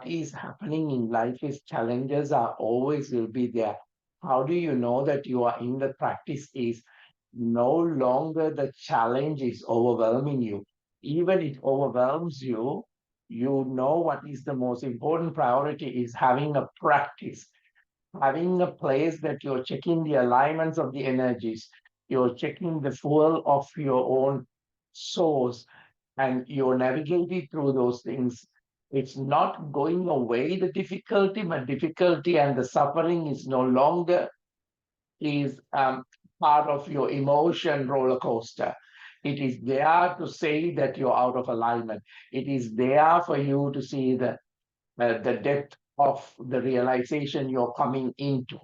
what is happening in life is challenges are always will be there. How do you know that you are in the practice is no longer the challenge is overwhelming you. Even it overwhelms you, you know what is the most important priority is having a practice, having a place that you're checking the alignments of the energies, you're checking the fuel of your own source, and you're navigating through those things. It's not going away the difficulty, but difficulty and the suffering is no longer is part of your emotion roller coaster. It is there to say that you're out of alignment. It is there for you to see the depth of the realization you're coming into.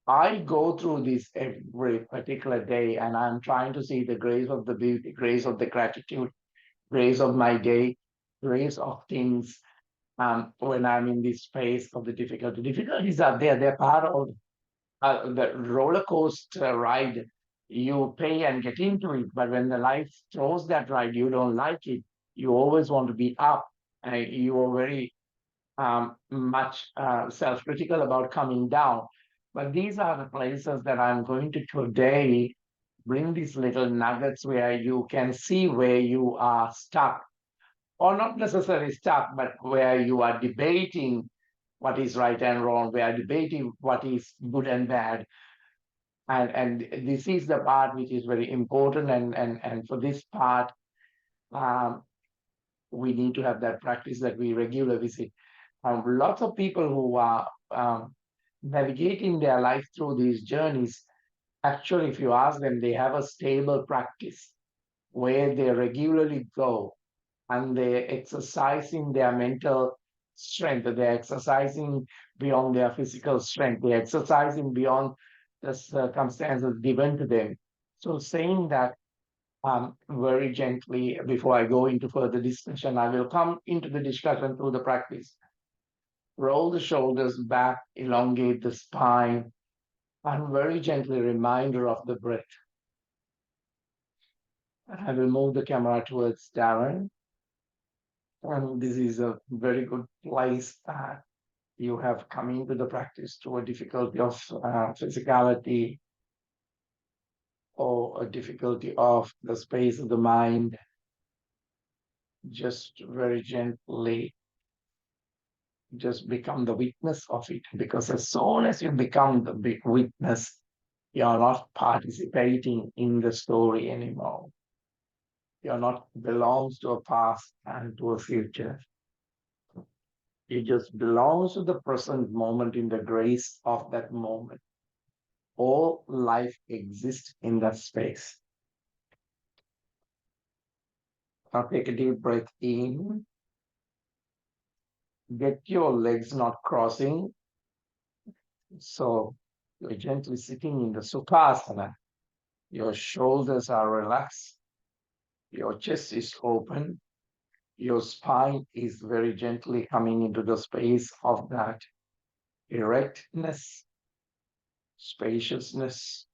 I go through this every particular day, and I'm trying to see the grace of the beauty, grace of the gratitude, grace of my day, grace of things. When I'm in this space of the difficulty, difficulties are there. They're part of the roller coaster ride. You pay and get into it, but when the life throws that ride, you don't like it. You always want to be up. You are very much self-critical about coming down. But these are the places that I'm going to today bring these little nuggets where you can see where you are stuck, or not necessarily stuck, but where you are debating what is right and wrong, we are debating what is good and bad. And this is the part which is very important. And for this part, um, we need to have that practice that we regularly visit. Lots of people who are navigating their life through these journeys, actually, if you ask them, they have a stable practice where they regularly go and they're exercising their mental strength, they're exercising beyond their physical strength, they're exercising beyond the circumstances given to them. So, saying that very gently, before I go into further discussion, I will come into the discussion through the practice. Roll the shoulders back, elongate the spine, and very gently reminder of the breath. I will move the camera towards Darren. And this is a very good place that you have come into the practice to a difficulty of physicality or a difficulty of the space of the mind. Just very gently, just become the witness of it. Because as soon as you become the big witness, you're not participating in the story anymore. You're not belongs to a past and to a future. It just belongs to the present moment in the grace of that moment. All life exists in that space. Now take a deep breath in. Get your legs not crossing. So you're gently sitting in the Sukhasana. Your shoulders are relaxed. Your chest is open. Your spine is very gently coming into the space of that erectness, spaciousness,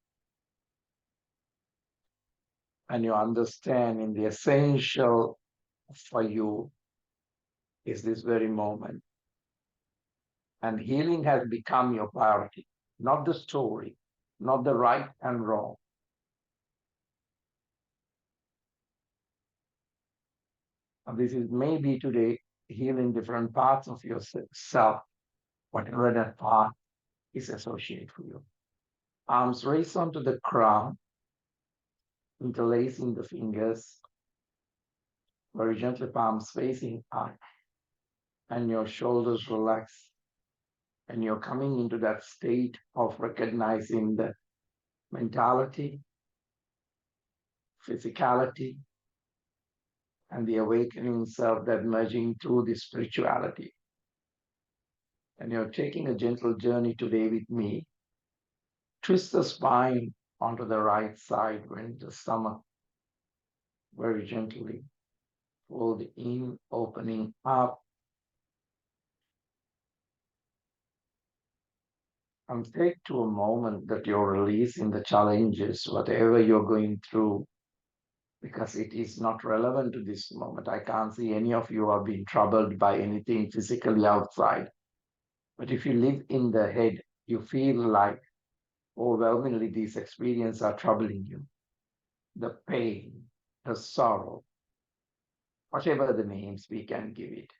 and you understand in the essential for you is this very moment. And healing has become your priority, not the story, not the right and wrong. And this is maybe today healing different parts of yourself, whatever that part is associated for you. Arms raised onto the crown, interlacing the fingers, very gently, palms facing up, and your shoulders relax. And you're coming into that state of recognizing the mentality, physicality, and the awakening self that merging through the spirituality. And you're taking a gentle journey today with me. Twist the spine onto the right side when the stomach very gently. Fold in, opening up. And take to a moment that you're releasing the challenges, whatever you're going through. because it is not relevant to this moment. I can't see any of you are being troubled by anything physically outside. But if you live in the head, you feel like overwhelmingly these experiences are troubling you. The pain, the sorrow, whatever the names we can give it,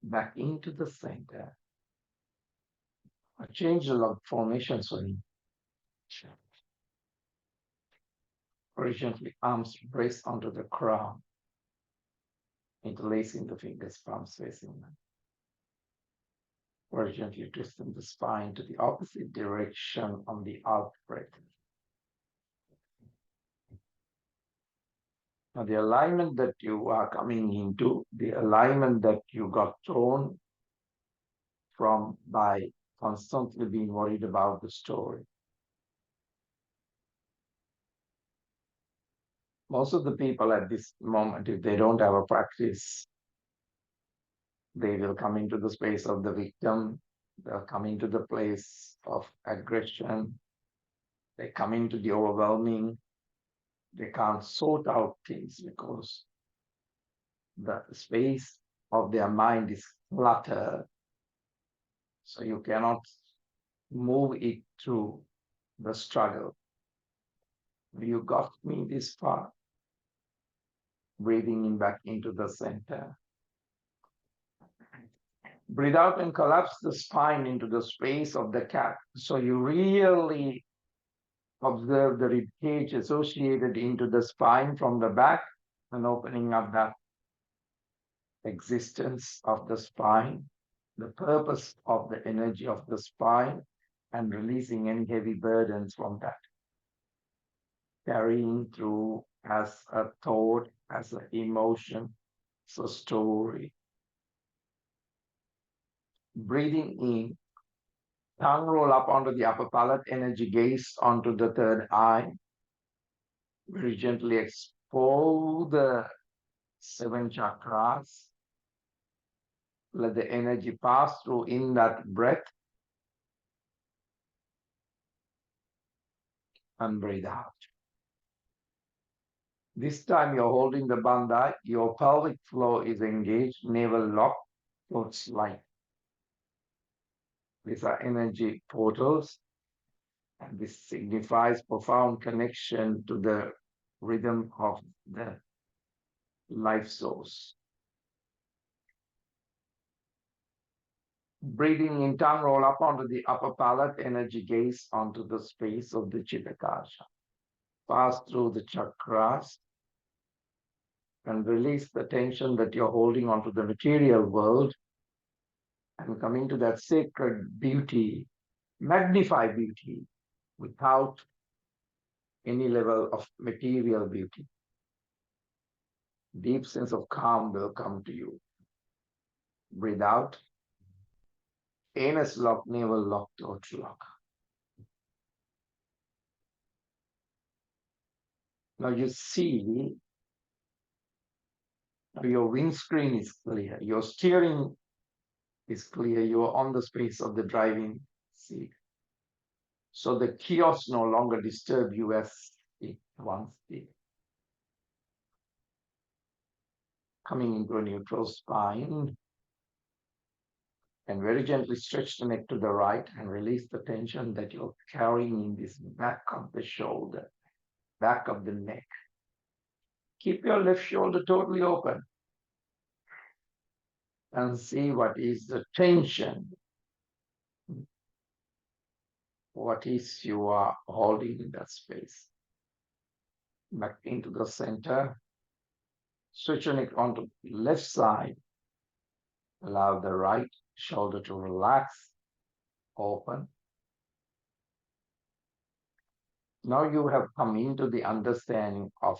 back into the center. Change the log formations for me. Horizontally, arms brace onto the crown, interlacing the fingers, palms facing them. Horizontally twisting the spine to the opposite direction on the out breath. Now, the alignment that you are coming into, the alignment that you got thrown from by constantly being worried about the story. Most of the people at this moment, if they don't have a practice, they will come into the space of the victim, they'll come into the place of aggression, they come into the overwhelming, they can't sort out things because the space of their mind is cluttered. So you cannot move it through the struggle. You got me this far. Breathing in back into the center. Breathe out and collapse the spine into the space of the cat. So you really observe the rib cage associated into the spine from the back and opening up that existence of the spine, the purpose of the energy of the spine, and releasing any heavy burdens from that. Carrying through as a thought, as an emotion, as a story. Breathing in, tongue roll up onto the upper palate, energy gaze onto the third eye. Very gently expose the 7 chakras. Let the energy pass through in that breath and breathe out. This time you're holding the bandha, your pelvic floor is engaged, navel lock, throat light. These are energy portals, and this signifies profound connection to the rhythm of the life source. Breathing in, tongue roll up onto the upper palate, energy gaze onto the space of the Chitakasha. Pass through the chakras and release the tension that you're holding onto the material world and come into that sacred beauty, magnify beauty without any level of material beauty. Deep sense of calm will come to you. Breathe out. Anus lock, navel lock, throat lock. Now you see, your windscreen is clear, your steering is clear, you are on the space of the driving seat. So the chaos no longer disturb you as it once did. Coming into a neutral spine, and very gently stretch the neck to the right and release the tension that you're carrying in this back of the shoulder, back of the neck. Keep your left shoulder totally open and see what is the tension. What is you are holding in that space. Back into the center. Switch your neck onto the left side. Allow the right shoulder to relax, open. Now you have come into the understanding of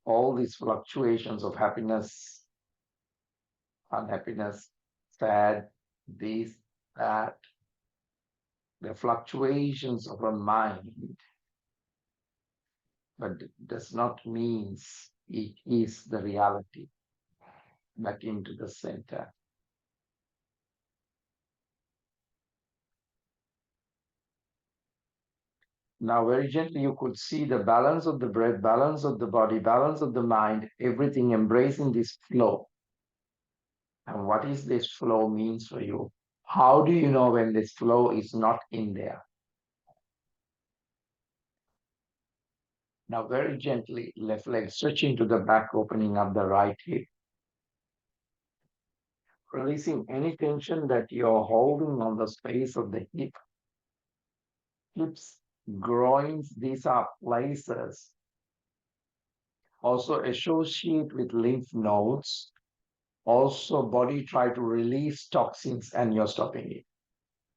all these fluctuations of happiness, unhappiness, sad, this, that, the fluctuations of a mind, but it does not mean it is the reality. Back into the center. Now, very gently, you could see the balance of the breath, balance of the body, balance of the mind, everything embracing this flow. And what is this flow means for you? How do you know when this flow is not in there? Now, very gently, left leg stretching to the back, opening up the right hip, releasing any tension that you're holding on the space of the hip, hips, groins. These are places also associate with lymph nodes. Also, body try to release toxins and you're stopping it.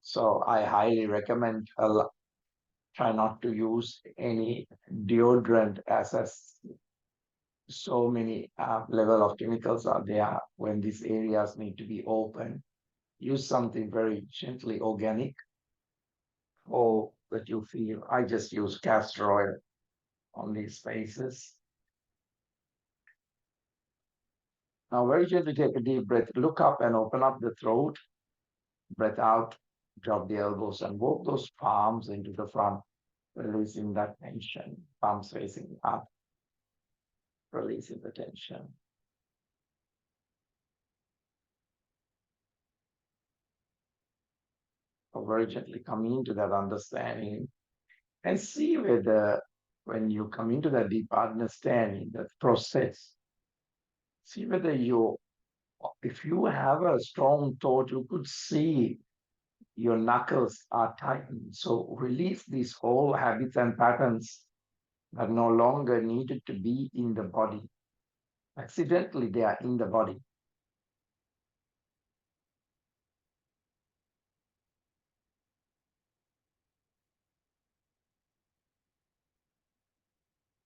So I highly recommend try not to use any deodorant as so many level of chemicals are there when these areas need to be open. Use something very gently organic or that you feel. I just use castor oil on these spaces. Now very gently take a deep breath, look up and open up the throat, breath out, drop the elbows and walk those palms into the front, releasing that tension, palms facing up, releasing the tension. So very gently coming into that understanding and see whether when you come into that deep understanding, that process, see whether if you have a strong thought, you could see your knuckles are tightened. So release these whole habits and patterns that no longer needed to be in the body. Accidentally, they are in the body.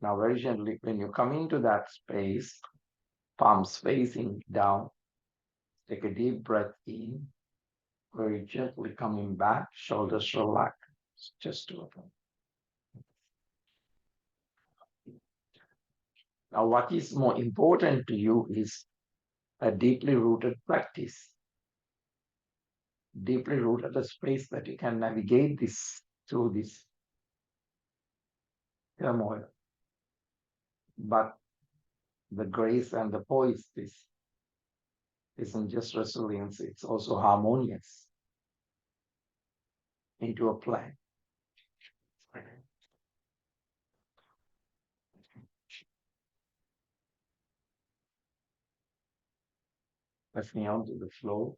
Now, very gently, when you come into that space, palms facing down, take a deep breath in, very gently coming back, shoulders relax, just open. Now, what is more important to you is a deeply rooted practice, deeply rooted a space that you can navigate this through this turmoil. But the grace and the poise this isn't just resilience, it's also harmonious into a plan. Left knee onto the floor,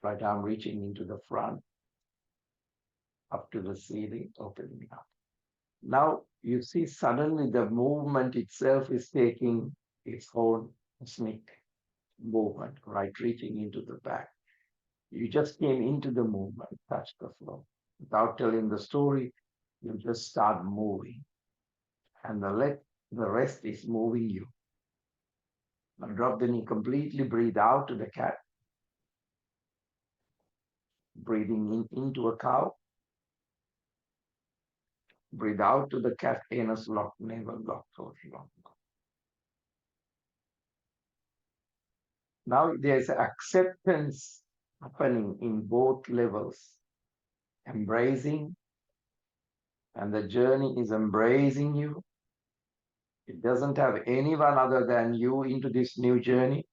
right arm reaching into the front, up to the ceiling, opening up. Now you see suddenly the movement itself is taking its own sneak movement, right, reaching into the back. You just came into the movement, touch the floor. Without telling the story, you just start moving. And the rest is moving you. Now drop the knee completely, breathe out to the cat. Breathing in into a cow. Breathe out to the cat, anus lock, navel lock, throat lock. Now there's acceptance happening in both levels. Embracing, and the journey is embracing you. It doesn't have anyone other than you into this new journey.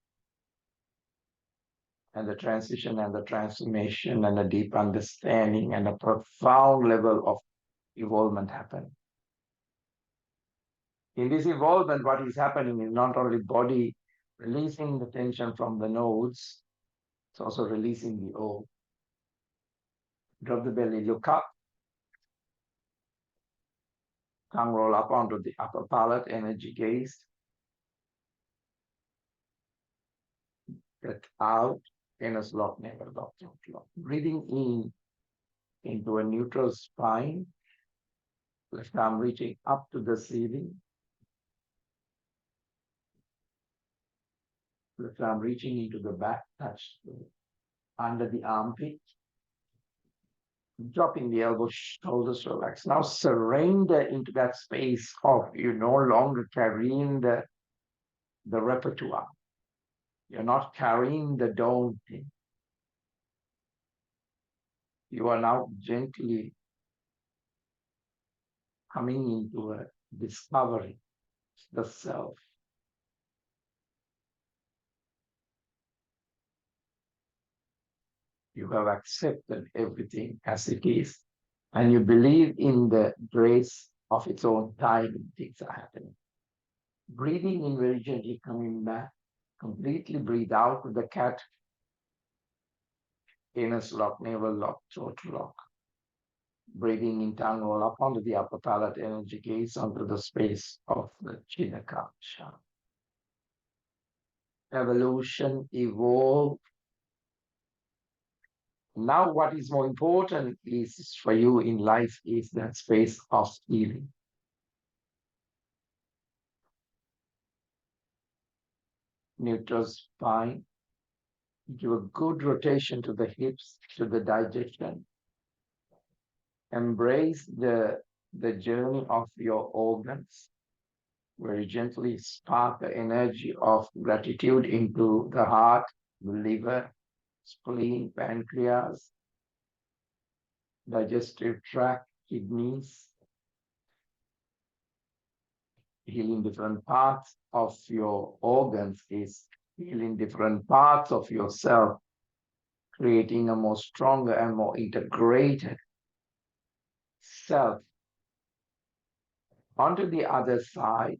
And the transition and the transformation and a deep understanding and a profound level of evolvement happen. In this evolvement, what is happening is not only body releasing the tension from the nodes, it's also releasing the O. Drop the belly, look up, tongue roll up onto the upper palate, energy gaze. Breath out, anus lock, navel lock, throat lock. Breathing in into a neutral spine. Left arm reaching up to the ceiling. Left arm reaching into the back, touch under the armpit. Dropping the elbows, shoulders relax. Now surrender into that space of you no longer carrying the repertoire. You're not carrying the daunting. You are now gently coming into a discovery, the self. You have accepted everything as it is, and you believe in the grace of its own time, things are happening. Breathing in very gently, coming back, completely breathe out with the cat, anus lock, navel lock, throat lock. Breathing in tongue roll up onto the upper palate, energy gaze onto the space of the Chinakaksha. Evolution, evolve. Now, what is more important is for you in life is that space of healing. Neutral spine, give a good rotation to the hips, to the digestion. Embrace the journey of your organs. Very gently spark the energy of gratitude into the heart, the liver, spleen, pancreas, digestive tract, kidneys, healing different parts of your organs is healing different parts of yourself, creating a more stronger and more integrated self. Onto the other side.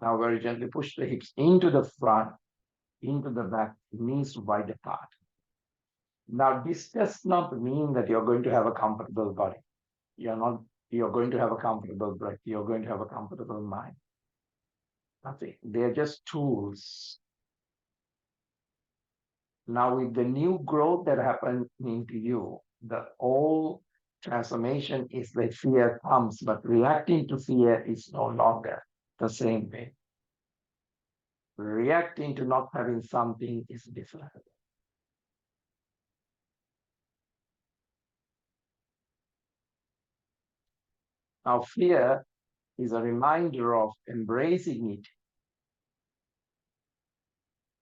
Now very gently push the hips into the front, into the back, knees wide apart. Now this does not mean that you're going to have a comfortable body. You're not, you're going to have a comfortable breath. You're going to have a comfortable mind. Nothing. They're just tools. Now with the new growth that happened into you, the old transformation is that fear comes, but reacting to fear is no longer the same way. Reacting to not having something is different. Now fear is a reminder of embracing it.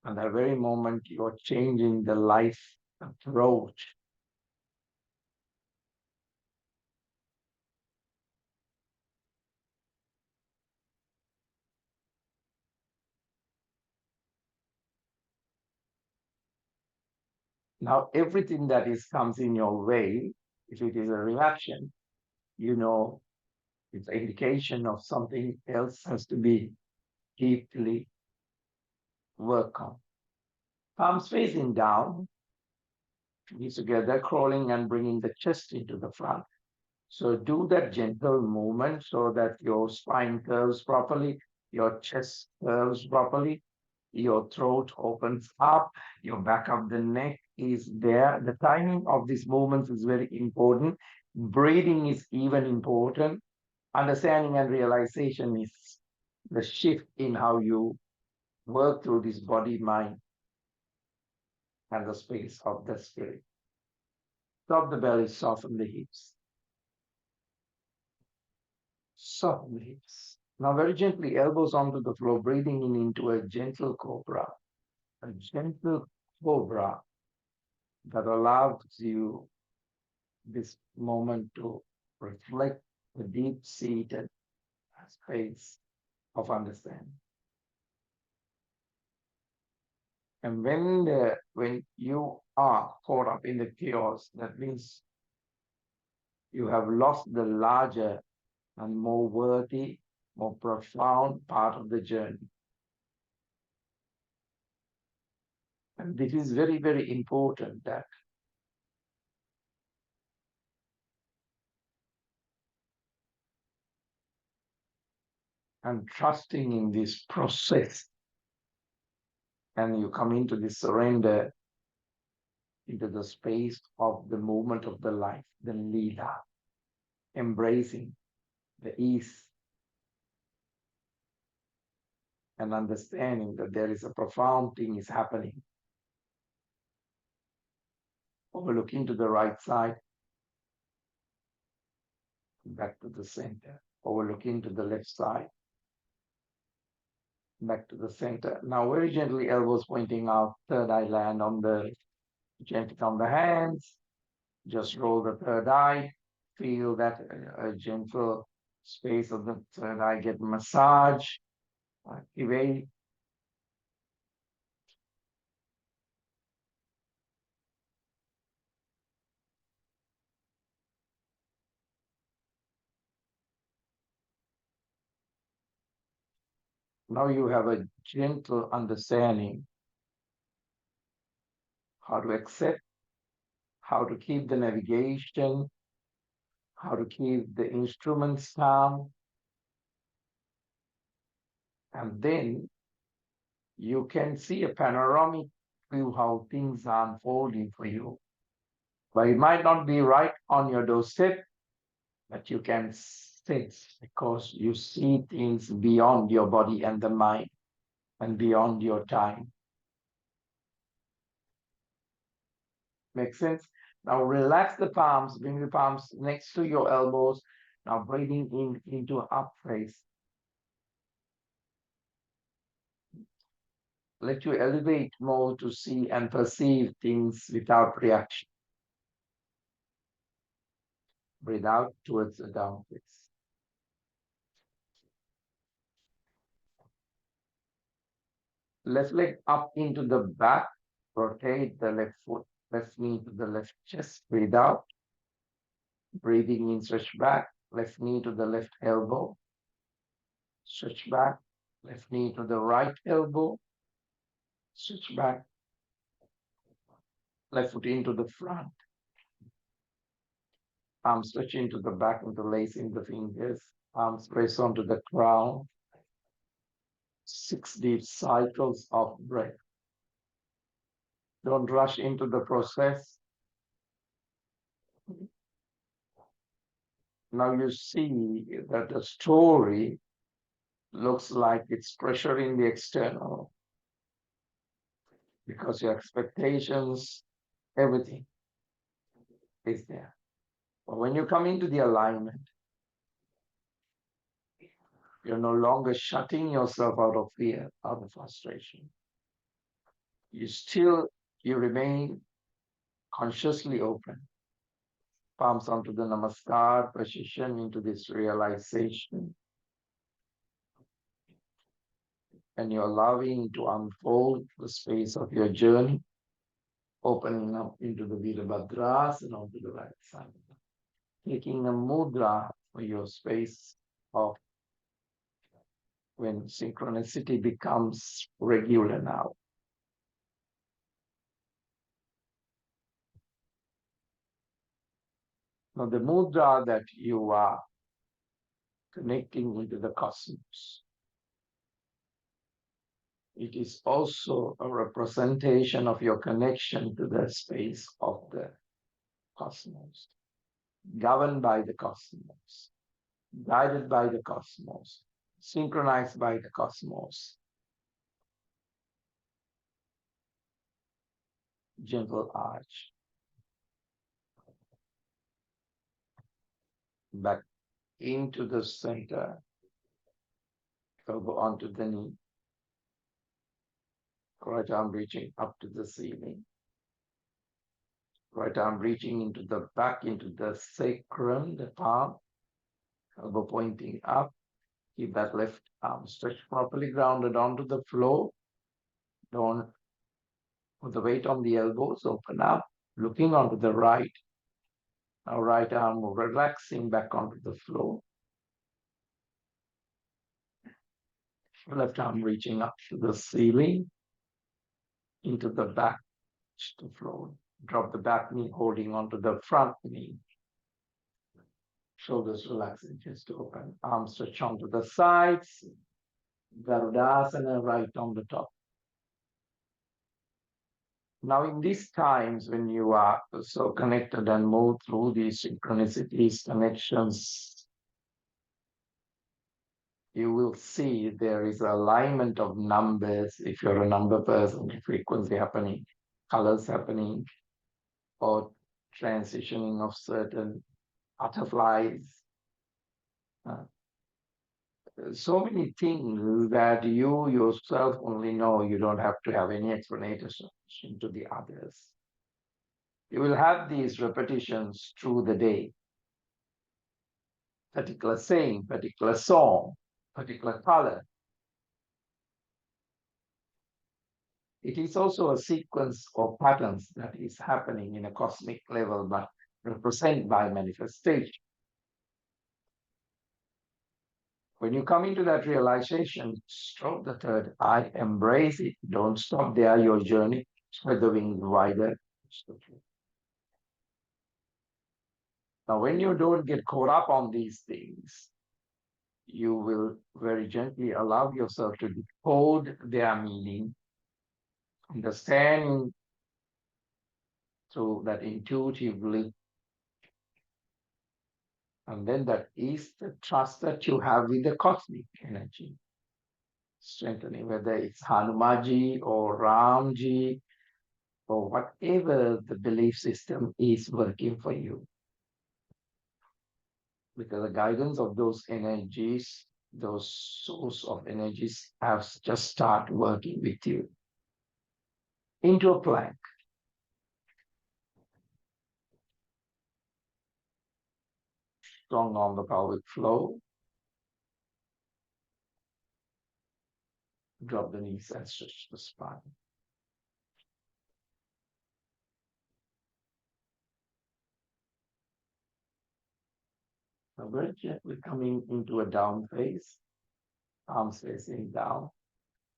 And that very moment you're changing the life approach. Now everything that is comes in your way, if it is a reaction, you know it's an indication of something else has to be deeply worked on. Palms facing down, knees together, crawling and bringing the chest into the front. So do that gentle movement so that your spine curves properly, your chest curves properly, your throat opens up, your back of the neck is there. The timing of these movements is very important. Breathing is even important. Understanding and realization is the shift in how you work through this body, mind, and the space of the spirit. Drop the belly, soften the hips. Soften the hips. Now, very gently, elbows onto the floor, breathing in into a gentle cobra. A gentle cobra that allows you this moment to reflect the deep seated space of understanding. And when you are caught up in the chaos, that means you have lost the larger and more worthy, more profound part of the journey. And this is very, very important that I'm trusting in this process. And you come into this surrender, into the space of the movement of the life, the lila, embracing the ease and understanding that there is a profound thing is happening. Overlooking to the right side, back to the center. Overlooking to the left side, back to the center. Now very gently, elbows pointing out, third eye land on the gently on the hands. Just roll the third eye. Feel that a gentle space of the third eye get massage. Activate. Now you have a gentle understanding how to accept, how to keep the navigation, how to keep the instruments calm, and then you can see a panoramic view how things are unfolding for you. But it might not be right on your doorstep, but you can sense because you see things beyond your body and the mind and beyond your time. Make sense? Now relax the palms, bring the palms next to your elbows. Now breathing in into up face. Let you elevate more to see and perceive things without reaction. Breathe out towards the down face. Left leg up into the back. Rotate the left foot, left knee to the left chest. Breathe out. Breathing in, stretch back. Left knee to the left elbow. Stretch back. Left knee to the right elbow. Stretch back. Left foot into the front. Arms stretch into the back, interlacing the fingers. Arms press onto the ground. 6 deep cycles of breath. Don't rush into the process. Now you see that the story looks like it's pressuring the external because your expectations, everything is there. But when you come into the alignment, you're no longer shutting yourself out of fear, out of frustration. You remain consciously open. Palms onto the namaskar position into this realization. And you're allowing to unfold the space of your journey, opening up into the Virabhadrasana onto the right side. Taking a mudra for your space of when synchronicity becomes regular now. Now, the mudra that you are connecting into the cosmos, it is also a representation of your connection to the space of the cosmos, governed by the cosmos, guided by the cosmos, synchronized by the cosmos. Gentle arch. Back into the center. Elbow onto the knee. Right arm reaching up to the ceiling. Right arm reaching into the back, into the sacrum, the palm. Elbow pointing up. Keep that left arm stretched properly, grounded onto the floor. Don't put the weight on the elbows, open up, looking onto the right. Now right arm relaxing back onto the floor. Left arm reaching up to the ceiling, into the back, to the floor. Drop the back knee, holding onto the front knee. Shoulders relaxing, chest open. Arms stretch onto the sides. Garudasana right on the top. Now, in these times when you are so connected and move through these synchronicities, connections, you will see there is alignment of numbers. If you're a number person, frequency happening, colors happening, or transitioning of certain butterflies. So many things that you yourself only know. You don't have to have any explanation to the others. You will have these repetitions through the day, particular saying, particular song, particular color. It is also a sequence of patterns that is happening in a cosmic level, but represented by manifestation. When you come into that realization, stroke the third eye, embrace it. Don't stop there, your journey. Spread the wings wider. Now, when you don't get caught up on these things, you will very gently allow yourself to decode their meaning, understanding through that intuitively. And then that is the trust that you have with the cosmic energy. Strengthening, whether it's Hanumanji or Ramji or whatever the belief system is working for you. Because the guidance of those energies, those source of energies have just start working with you into a plank. Strong on the pelvic floor. Drop the knees and stretch the spine. Now very gently coming into a down face, arms facing down.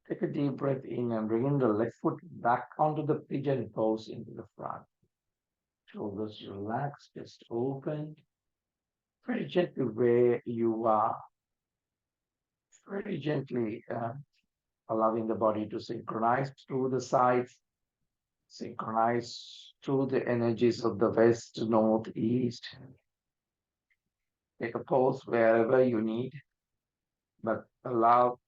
Take a deep breath in and bring the left foot back onto the pigeon pose into the front. Shoulders relaxed, just open. Very gently where you are. Very gently allowing the body to synchronize through the sides, synchronize through the energies of the west, north, east. Take a pause wherever you need, but allow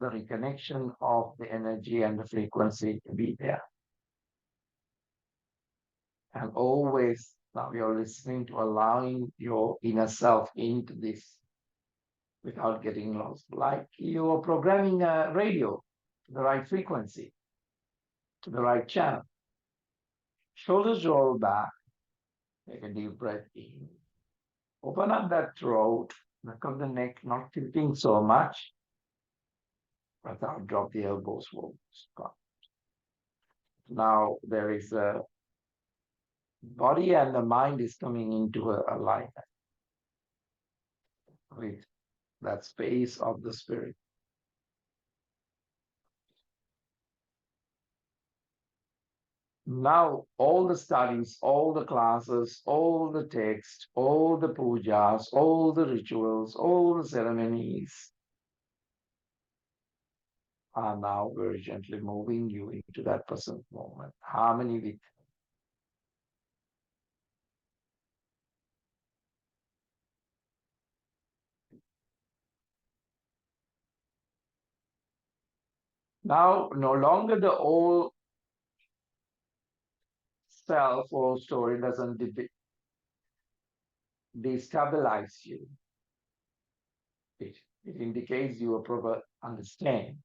the reconnection of the energy and the frequency to be there. And always now you're listening to allowing your inner self into this without getting lost, like you're programming a radio to the right frequency, to the right channel. Shoulders roll back. Take a deep breath in. Open up that throat, back of the neck, not tilting so much. Breath out, drop the elbows forward. Now there is a body and the mind is coming into alignment with that space of the spirit. Now, all the studies, all the classes, all the texts, all the pujas, all the rituals, all the ceremonies are now very gently moving you into that present moment, harmony with. Now, no longer the old self or story doesn't destabilize you. It indicates you a proper understanding.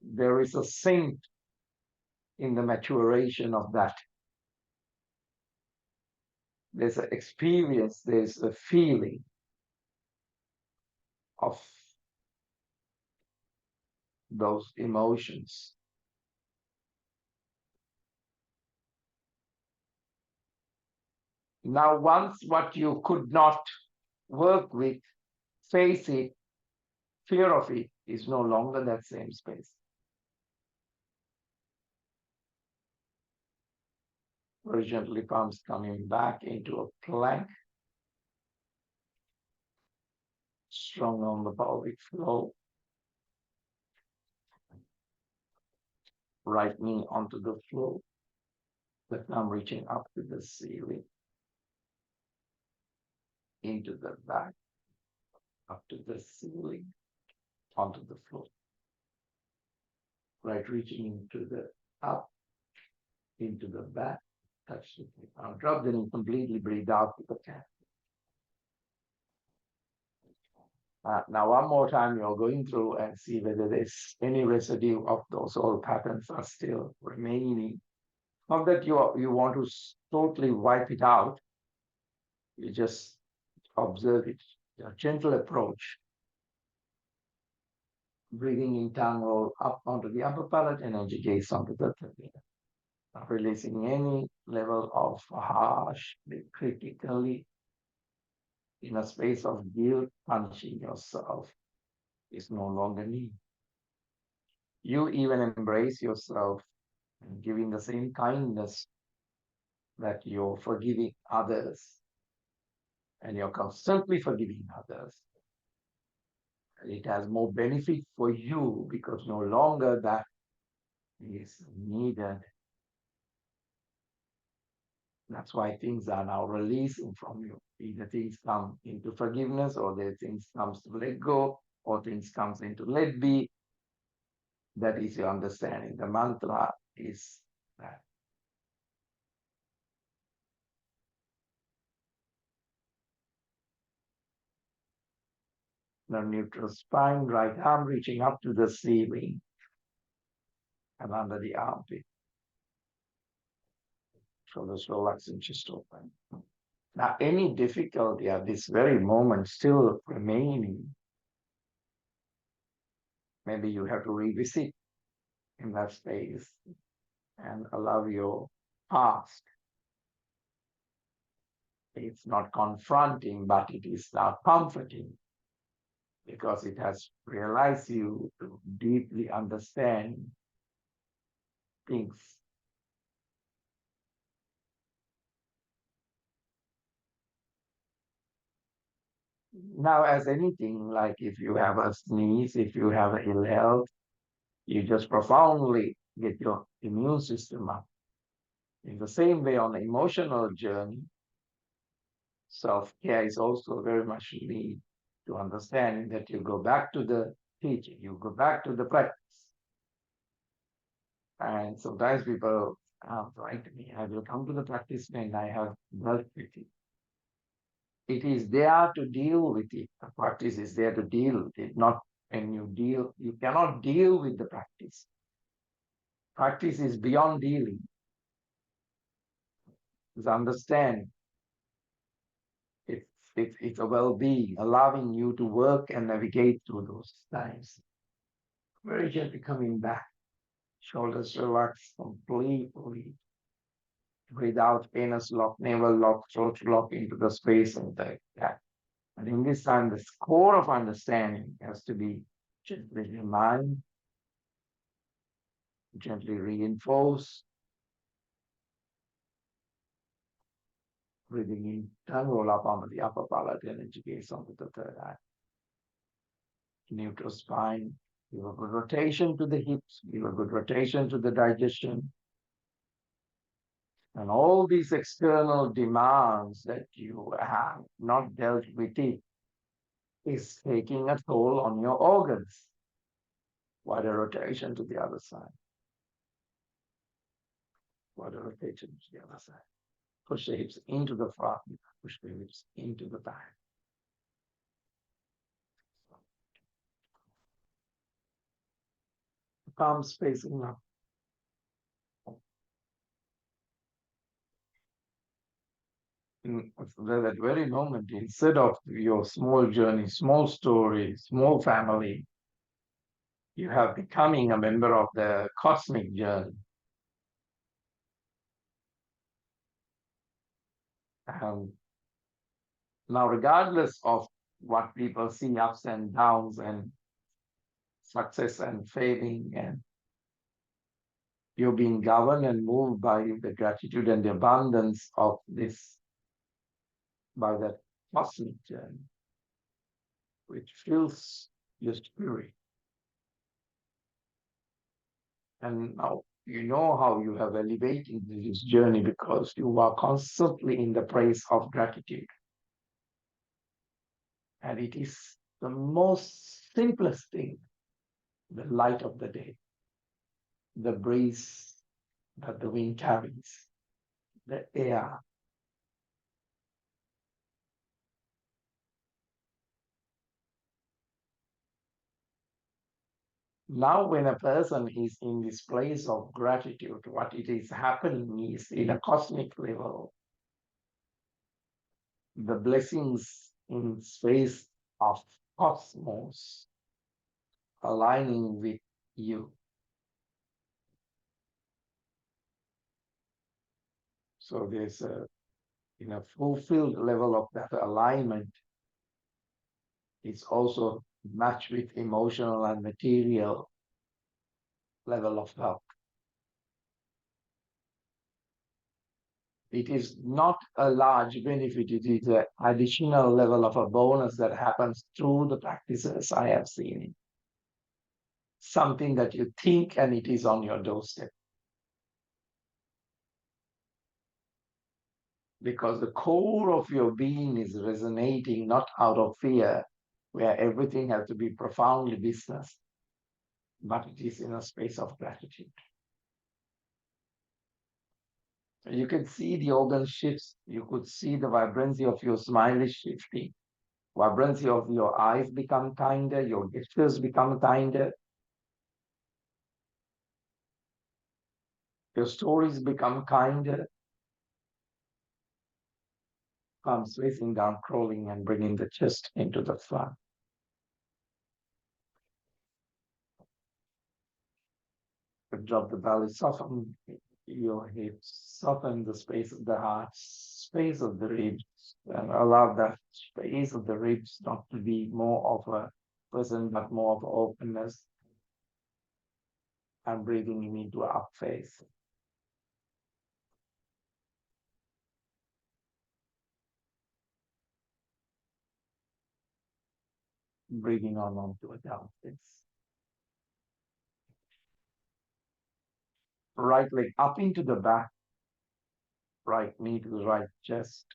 There is a sync in the maturation of that. There's an experience, there's a feeling of those emotions. Now, once what you could not work with, face it, fear of it is no longer that same space. Very gently, palms coming back into a plank. Strong on the pelvic floor. Right knee onto the floor. Left arm reaching up to the ceiling. Into the back. Up to the ceiling. Onto the floor. Right reaching into the up. Into the back. Touch the knee. Now drop the knee completely. Breathe out with the cat. Now, one more time, you're going through and see whether there's any residue of those old patterns are still remaining. Not that you want to totally wipe it out, you just observe it. A gentle approach, breathing in tongue roll up onto the upper palate, energy gaze onto the third ear. Not releasing any level of harsh, critically in a space of guilt, punishing yourself is no longer needed. You even embrace yourself and giving the same kindness that you're forgiving others and you're constantly forgiving others. It has more benefit for you because no longer that is needed. That's why things are now releasing from you. Either things come into forgiveness or the things comes to let go or things comes into let be. That is your understanding. The mantra is that. The neutral spine, right arm reaching up to the ceiling and under the armpit. Shoulders relaxed and chest open. Now, any difficulty at this very moment still remaining, maybe you have to revisit in that space and allow your past. It's not confronting, but it is now comforting because it has realized you to deeply understand things. Now, as anything, like if you have a sneeze, if you have ill health, you just profoundly get your immune system up. In the same way, on the emotional journey, self-care is also very much need to understanding that you go back to the teaching, you go back to the practice. And sometimes people write to me, I will come to the practice when I have dealt with it. It is there to deal with it. The practice is there to deal with it, not when you deal, you cannot deal with the practice. Practice is beyond dealing. It's understand. It's, it's a well-being, allowing you to work and navigate through those times. Very gently coming back. Shoulders relaxed completely. Breathe out, anus lock, navel lock, throat lock into the space and like that. And in this time, the core of understanding has to be gently remind, gently reinforce, breathing in, tongue roll up onto the upper palate, energy gaze onto the third eye. Neutral spine, give a good rotation to the hips, give a good rotation to the digestion. And all these external demands that you have not dealt with it is taking a toll on your organs. Wider rotation to the other side. Wider rotation to the other side. Push the hips into the front, push the hips into the back. Palms facing up. That very moment, instead of your small journey, small story, small family, you have becoming a member of the cosmic journey. Um, Now, regardless of what people see, ups and downs and success and failing, and you're being governed and moved by the gratitude and the abundance of this, by that cosmic journey, which fills your spirit. And now you know how you have elevated this journey because you are constantly in the praise of gratitude. And it is the most simplest thing, the light of the day, the breeze that the wind carries, the air, Now, when a person is in this place of gratitude, what it is happening is in a cosmic level, the blessings in space of cosmos aligning with you. So there's a in a fulfilled level of that alignment, it's also matched with emotional and material level of health. It is not a large benefit, it is an additional level of a bonus that happens through the practices I have seen. Something that you think and it is on your doorstep. Because the core of your being is resonating not out of fear, where everything has to be profoundly business, but it is in a space of gratitude. You can see the organ shifts. You could see the vibrancy of your smile is shifting. Vibrancy of your eyes become kinder. Your gestures become kinder. Your stories become kinder. Palms facing down, crawling and bringing the chest into the front. Drop the belly, soften your hips, soften the space of the heart, space of the ribs, and allow that space of the ribs not to be more of a person, but more of openness, and breathing in into up face. Breathing on onto a down face. Right leg up into the back, right knee to the right chest.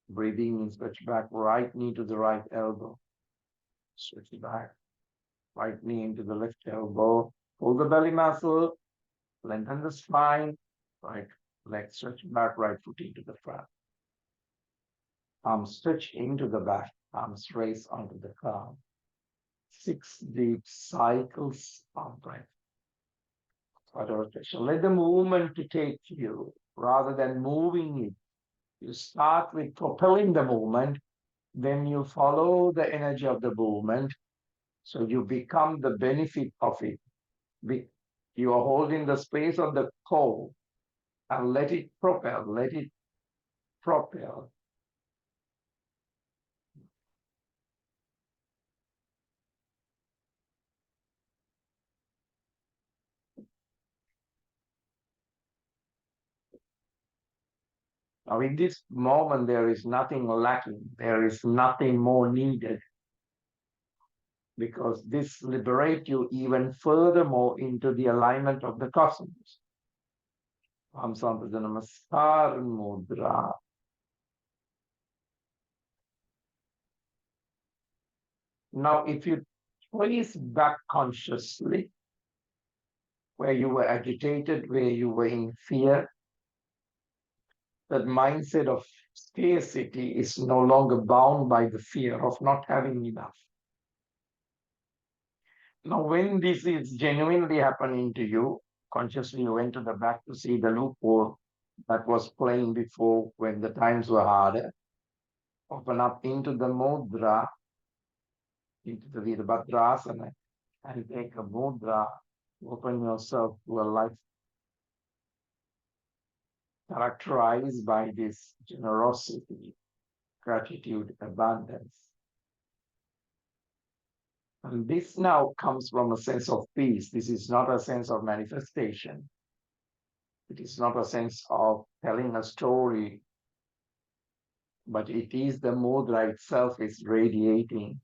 Breathing in, stretch back, right knee to the right elbow. Stretch back, right knee into the left elbow. Pull the belly muscle, lengthen the spine, right leg stretch back, right foot into the front. Arms stretch into the back, arms raise onto the ground. 6 deep cycles of breath. Rotation. Let the movement to take you rather than moving it. You start with propelling the movement, then you follow the energy of the movement. So you become the benefit of it. You are holding the space of the core and let it propel, let it propel. Now, in this moment, there is nothing lacking. There is nothing more needed because this liberates you even furthermore into the alignment of the cosmos. Palms onto the Namaskar Mudra. Now, if you trace back consciously where you were agitated, where you were in fear, that mindset of scarcity is no longer bound by the fear of not having enough. Now, when this is genuinely happening to you, consciously you went to the back to see the loophole that was playing before when the times were harder. Open up into the mudra, into the Virabhadrasana, and take a mudra. Open yourself to a life characterized by this generosity, gratitude, abundance. And this now comes from a sense of peace. This is not a sense of manifestation. It is not a sense of telling a story, but it is the mudra itself is radiating.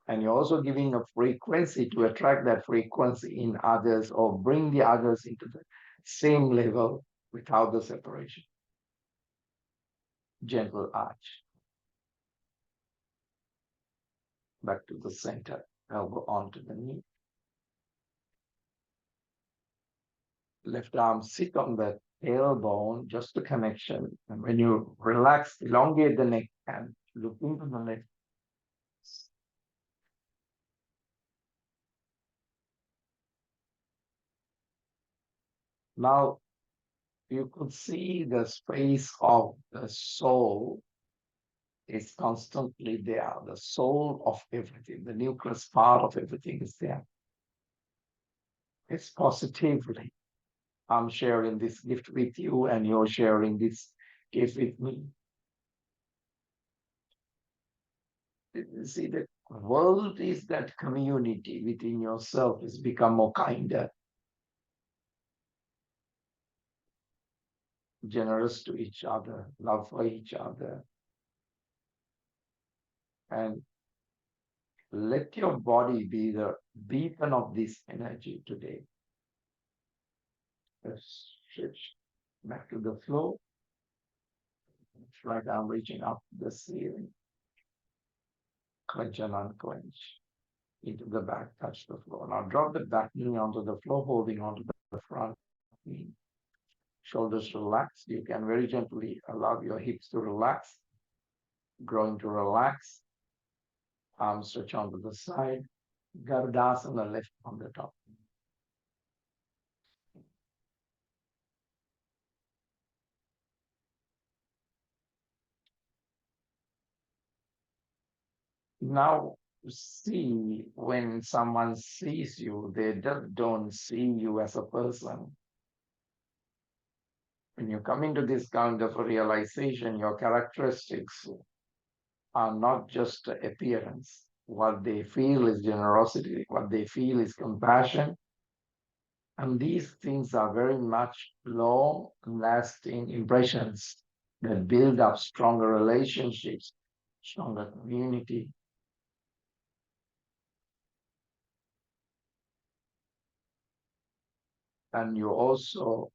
And you're also giving a frequency to attract that frequency in others or bring the others into the same level without the separation. Gentle arch. Back to the center, elbow onto the knee. Left arm sit on the tailbone, just a connection. And when you relax, elongate the neck and look into the neck. Now you could see the space of the soul is constantly there. The soul of everything, the nucleus part of everything is there. It's positively. I'm sharing this gift with you, and you're sharing this gift with me. You see, the world is that community within yourself has become more kinder, generous to each other, love for each other, and let your body be the beacon of this energy today. Let's switch back to the flow. It's like I'm reaching up the ceiling. Clench and unclench. Into the back, touch the floor. Now drop the back knee onto the floor, holding onto the front knee. Shoulders relax. You can very gently allow your hips to relax, groin to relax. Arms stretch onto the side. Gardasana left on the top. Now, see, when someone sees you, they just don't see you as a person. When you come into this kind of a realization, your characteristics are not just appearance. What they feel is generosity, what they feel is compassion. And these things are very much long lasting impressions that build up stronger relationships, stronger community. And you also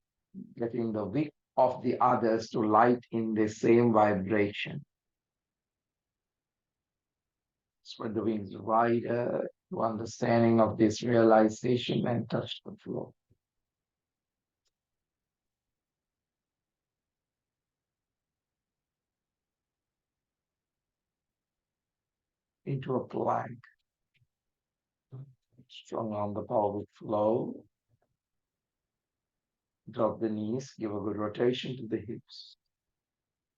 getting the wick of the others to light in the same vibration. Spread the wings wider to understanding of this realization and touch the floor. Into a plank. Strong on the pelvic flow. Drop the knees, give a good rotation to the hips.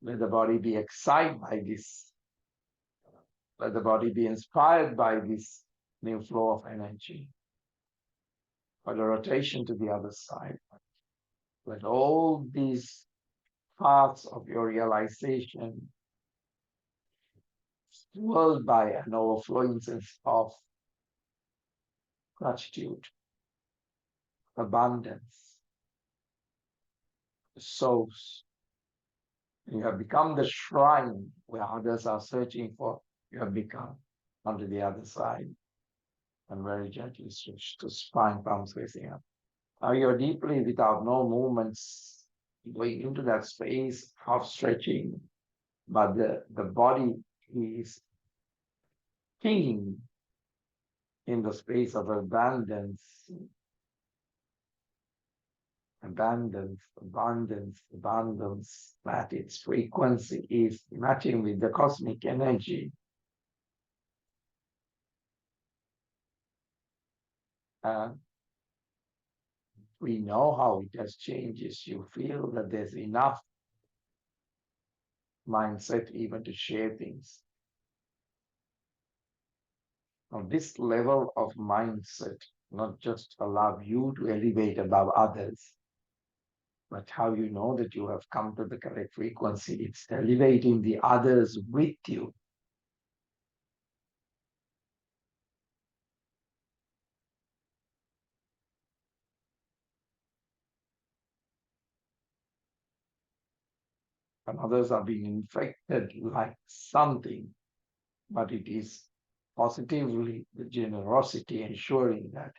Let the body be excited by this. Let the body be inspired by this new flow of energy. For the rotation to the other side. Let all these parts of your realization swirled by an overflowing sense of gratitude, abundance, souls. You have become the shrine where others are searching for. You have become onto the other side and very gently switch to spine, palms facing up. Now you're deeply without no movements going into that space, half stretching, but the body is being in the space of abundance, abundance, abundance, abundance, that its frequency is matching with the cosmic energy. And we know how it has changes. You feel that there's enough mindset even to share things. Now, this level of mindset not just allow you to elevate above others, but how you know that you have come to the correct frequency. It's elevating the others with you. And others are being infected like something, but it is positively the generosity ensuring that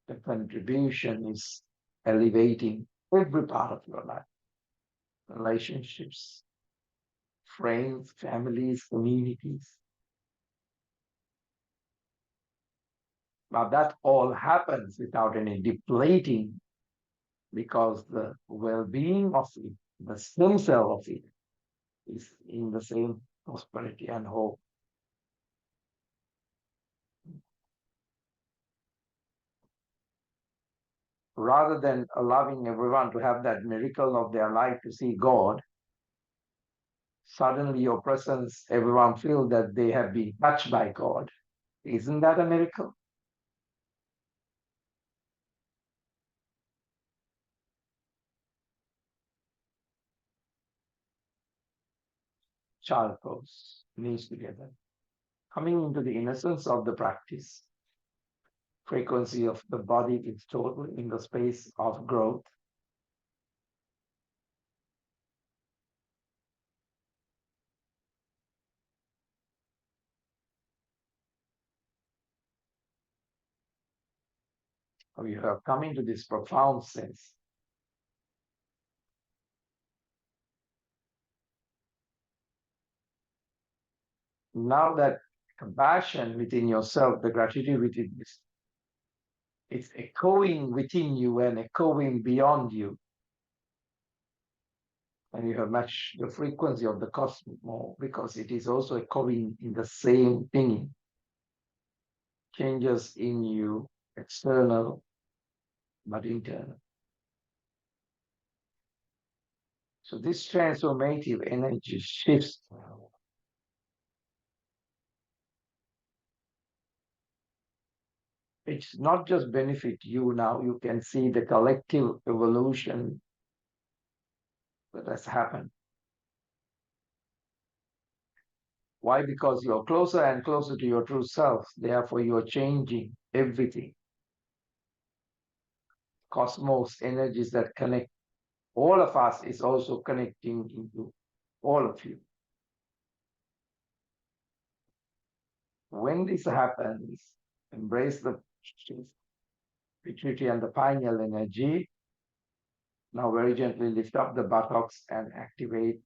the contribution is elevating every part of your life, relationships, friends, families, communities. Now that all happens without any depleting because the well-being of it, the stem cell of it, is in the same prosperity and hope. rather than allowing everyone to have that miracle of their life to see God, suddenly your presence, everyone feels that they have been touched by God. Isn't that a miracle? Child pose, knees together. Coming into the innocence of the practice, frequency of the body is total in the space of growth. You have come into this profound sense. Now that compassion within yourself, the gratitude within you, it's echoing within you and echoing beyond you. And you have matched the frequency of the cosmos more because it is also echoing in the same thing. Changes in you, external but internal. So this transformative energy shifts. It's not just benefit you now, you can see the collective evolution that has happened. Why? Because you're closer and closer to your true self. Therefore, you're changing everything. Cosmos energies that connect all of us is also connecting into all of you. When this happens, embrace the pituitary and the pineal energy. Now very gently lift up the buttocks and activate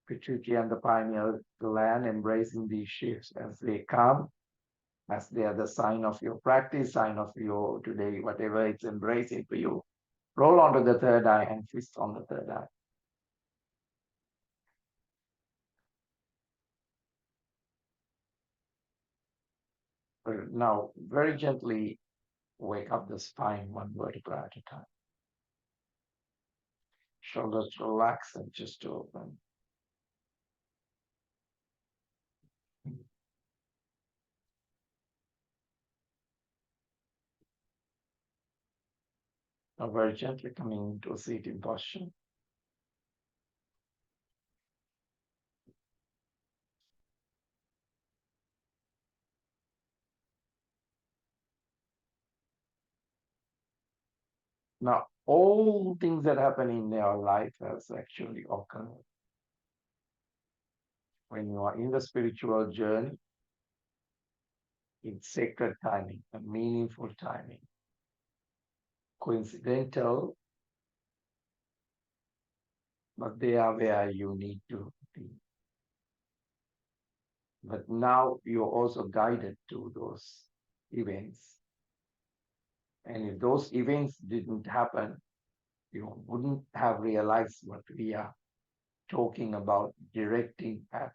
pituitary and the pineal gland, embracing these shifts as they come, as they are the sign of your practice, sign of your today, whatever it's embracing for you. Roll onto the third eye and fist on the third eye. Now, very gently wake up the spine one vertebra at a time. Shoulders relax and just open. Now, very gently coming into a seated posture. Now, all things that happen in your life has actually occurred. When you are in the spiritual journey, in sacred timing, a meaningful timing, coincidental, but they are where you need to be. But now you're also guided to those events. And if those events didn't happen, you wouldn't have realized what we are talking about, directing at,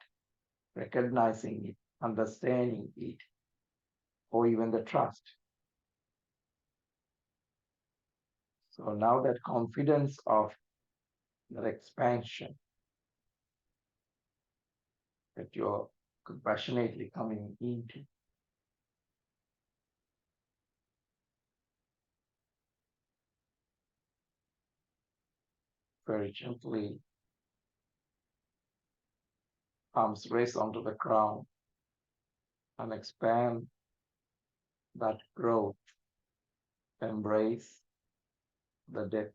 recognizing it, understanding it, or even the trust. So now that confidence of that expansion that you're compassionately coming into, very gently, palms rest onto the crown and expand that growth, embrace the depth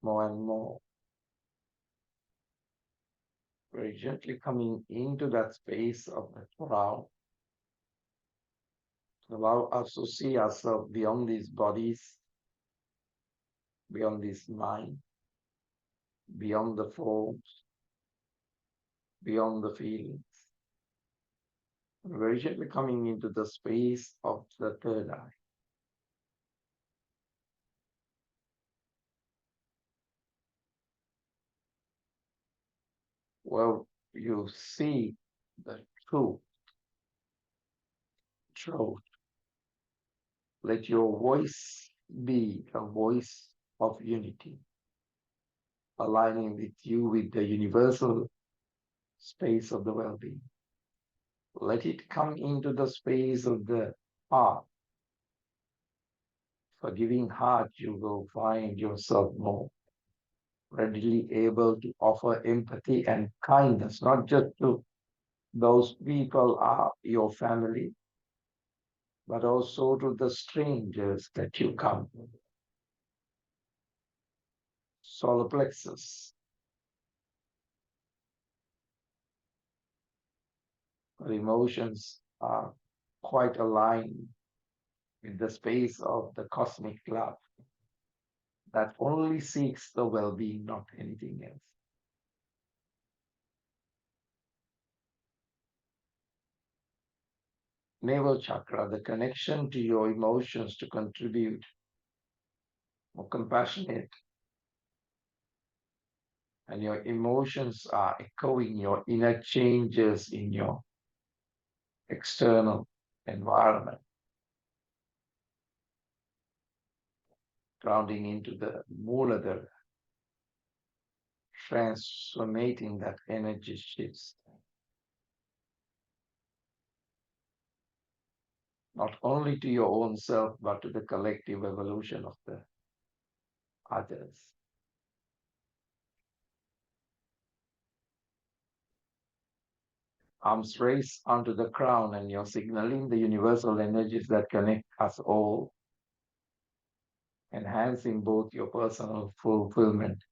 more and more. Very gently coming into that space of the crown. Allow us to see ourselves beyond these bodies, beyond this mind, beyond the forms, beyond the feelings. Very gently coming into the space of the third eye. Well, you see the truth, Let your voice be a voice of unity, aligning with you with the universal space of the well-being. Let it come into the space of the heart. Forgiving heart, you will find yourself more readily able to offer empathy and kindness, not just to those people are your family, but also to the strangers that you come. Solar plexus, our emotions are quite aligned with the space of the cosmic love that only seeks the well-being, not anything else. Navel chakra, the connection to your emotions to contribute more compassionate, and your emotions are echoing your inner changes in your external environment, grounding into the Mooladhara, transformating that energy shifts, not only to your own self, but to the collective evolution of the others. Arms raised onto the crown, and you're signaling the universal energies that connect us all, enhancing both your personal fulfillment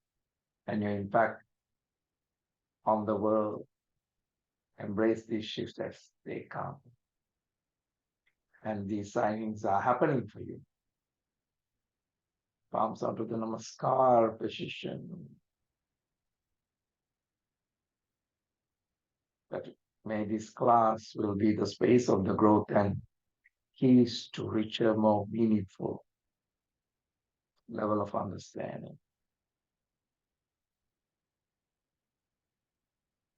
and your impact on the world. Embrace these shifts as they come. And these signings are happening for you. Palms onto the Namaskar position. That may this class will be the space of the growth and keys to richer, more meaningful level of understanding.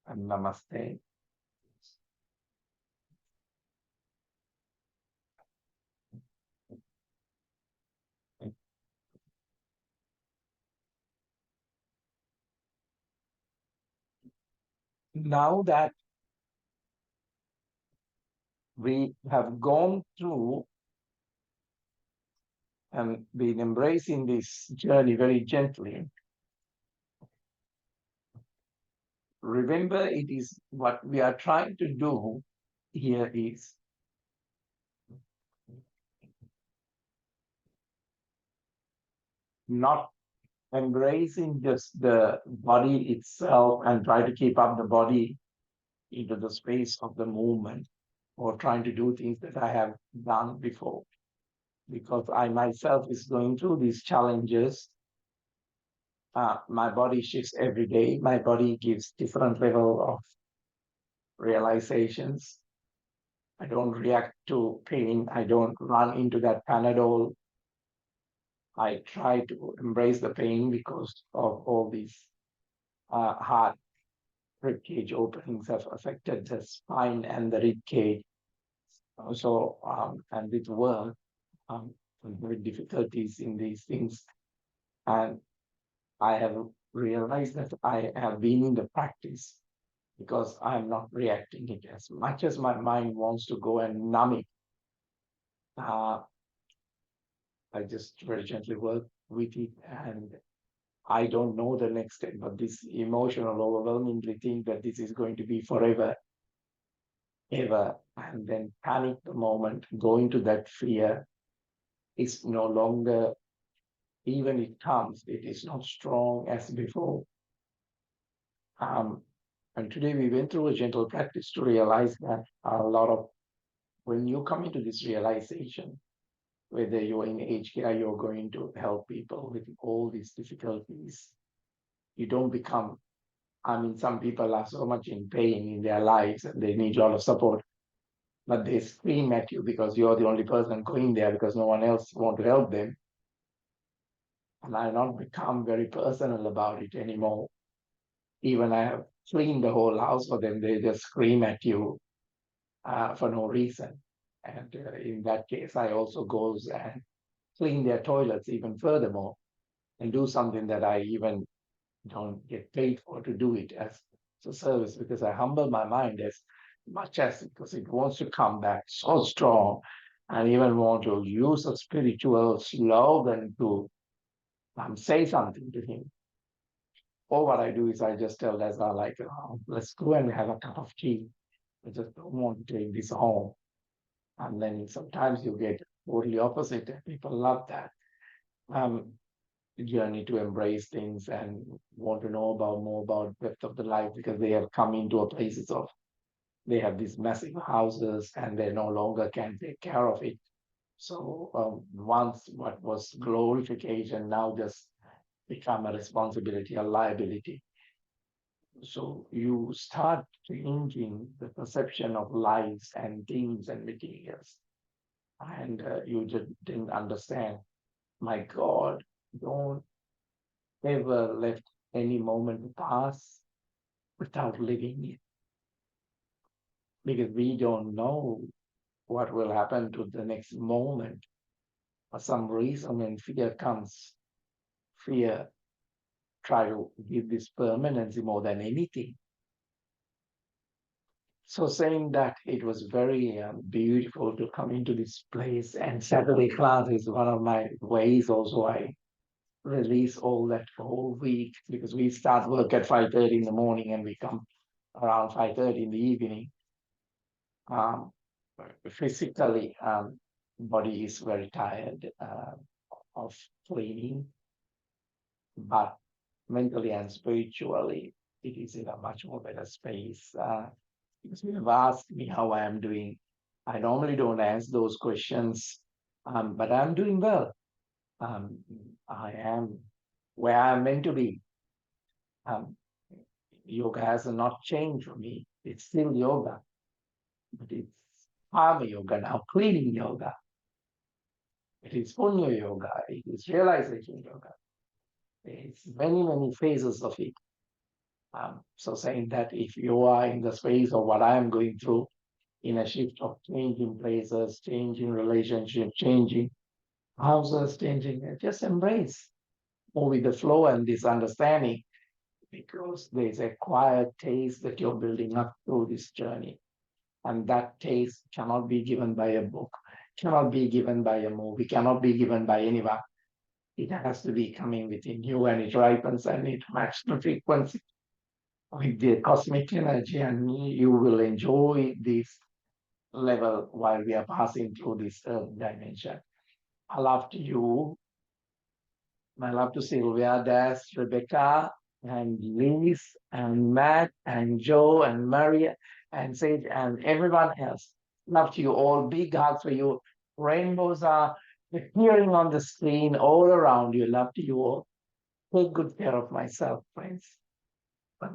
And namaste. Now that we have gone through and been embracing this journey very gently, remember it is what we are trying to do here is not embracing just the body itself and try to keep up the body into the space of the movement or trying to do things that I have done before. Because I myself is going through these challenges. My body shifts every day. My body gives different level of realizations. I don't react to pain. I don't run into that Panadol. I try to embrace the pain because of all these heart rib cage openings have affected the spine and the rib cage. So, and with work, with difficulties in these things. And I have realized that I have been in the practice because I'm not reacting it as much as my mind wants to go and numb it. Uh, I just very gently work with it, and I don't know the next step, but this emotional overwhelmingly think that this is going to be forever, ever, and then panic the moment, go into that fear. It's no longer, even it comes, it is not strong as before. Um, and today we went through a gentle practice to realize that a lot of, when you come into this realization, whether you're in aged care, you're going to help people with all these difficulties, you don't become, I mean, some people are so much in pain in their lives and they need a lot of support, but they scream at you because you're the only person going there because no one else want to help them. And I not become very personal about it anymore. Even I have cleaned the whole house for them, they just scream at you for no reason. And in that case, I also goes and clean their toilets even furthermore and do something that I even don't get paid for to do it as a service because I humble my mind as much as because it wants to come back so strong and even want to use a spiritual slogan to say something to him. Or what I do is I just tell Leslie, like, oh, let's go and have a cup of tea. I just don't want to take this home. And then sometimes you get totally opposite. And people love that. Um, Journey to embrace things and want to know about more about depth of the life because they have come into a places of they have these massive houses and they no longer can take care of it. So once what was glorification now just become a responsibility, a liability. So you start changing the perception of lives and things and materials, and you just didn't understand. My God, don't ever let any moment pass without living it, because we don't know what will happen to the next moment. For some reason, when fear comes, fear try to give this permanency more than anything. So saying that, it was very beautiful to come into this place, and Saturday class is one of my ways also I release all that for whole week because we start work at 5:30 in the morning and we come around 5:30 in the evening. Um, Physically, body is very tired of cleaning, but mentally and spiritually, it is in a much more better space. Because you have asked me how I am doing. I normally don't ask those questions, but I'm doing well. Um, I am where I'm meant to be. Um, Yoga has not changed for me. It's still yoga, but it's karma yoga now, cleaning yoga. It is punya yoga. It is realization yoga. It's many, many phases of it. So saying that if you are in the space of what I am going through, in a shift of changing places, changing relationship, changing houses, changing, just embrace, move with the flow and this understanding, because there's a quiet taste that you're building up through this journey. And that taste cannot be given by a book, cannot be given by a movie, cannot be given by anyone. It has to be coming within you and it ripens and it matches the frequency with the cosmic energy, and you will enjoy this level while we are passing through this dimension. I love to you. I love to Sylvia, Des, Rebecca, and Liz, and Matt, and Joe, and Maria, and Sage, and everyone else. Love to you all. Big hugs for you. Rainbows are appearing on the screen all around you. Love to you all. Take good care of myself, friends. Bye.